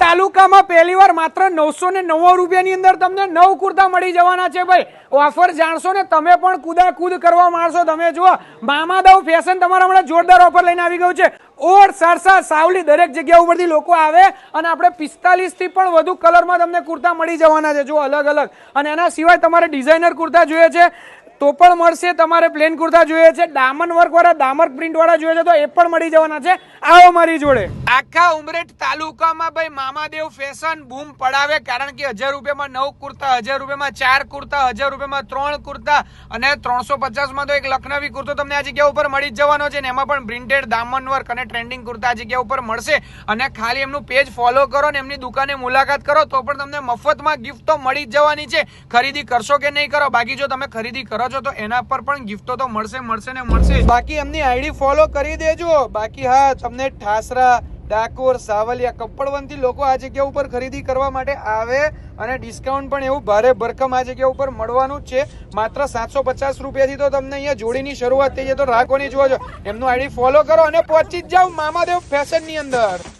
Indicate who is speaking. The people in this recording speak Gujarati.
Speaker 1: તાલુકામાં પહેલીવાર માત્ર 999 રૂપિયાની અંદર તમને 9 કુર્તા મળી જવાના છે ભાઈ. ઓફર જાણશો ને તમે પણ કુદાકુદ કરવા માંડશો. તમે જુઓ મામાદાવ ફેશન તમારા હમણાં જોરદાર ઓફર લઈને આવી ગયું છે. ઓડ, સરસા, સાવલી દરેક જગ્યા ઉપરથી લોકો આવે અને આપણે 45 થી પણ વધુ કલરમાં તમને કુર્તા મળી જવાના છે. જો અલગ અલગ. અને એના સિવાય તમારે ડિઝાઇનર કુર્તા જોઈએ છે તો પણ મળશે. તમારે પ્લેન કુર્તા જોઈએ છે, ડામન વર્ક વાળા, ડામર પ્રિન્ટ વાળા જોઈએ છે તો એ પણ મળી જવાના છે. આવો મારી જોડે. આખા ઉમરેઠ તાલુકામાં ભાઈ મામાદેવ ફેશન બૂમ પડાવે, કારણ કે 1000 રૂપિયામાં 9 કુર્તા, 1000 રૂપિયામાં 4 કુર્તા, 1000 રૂપિયામાં 3 કુર્તા અને 350 માં તો એક લખનવી કુર્તો તમને આ જગ્યા ઉપર મળી જ જવાનો છે. ને એમાં પણ પ્રિન્ટેડ દામન વર્ક અને ટ્રેન્ડિંગ કુર્તા આ જગ્યા ઉપર મળશે. અને ખાલી એમનું પેજ ફોલો કરો ને એમની દુકાને મુલાકાત કરો તો પણ તમને મફતમાં ગિફ્ટ તો મળી જ જવાની છે. ખરીદી કરશો કે નહીં કરો, બાકી જો તમે ખરીદી કરો છો તો એના પર પણ ગિફ્ટો તો મળશે ને મળશે. બાકી એમની આઈડી ફોલો કરી દેજો. બાકી હા, તમને ઠાસરા, ડાકોર, સાવલિયા, કપડવંતી લોકો આ જગ્યા ઉપર ખરીદી કરવા માટે આવે અને ડિસ્કાઉન્ટ પણ એવું ભારે ભરકમ આ જગ્યા ઉપર મળવાનું જ છે. માત્ર 750 રૂપિયાથી તો તમને અહીંયા જોડીની શરૂઆત થઈ જાય. તો રાખવાની જોજો, એમનું આઈડી ફોલો કરો અને પહોંચી જ જાઓ મામાદેવ ફેશન ની અંદર.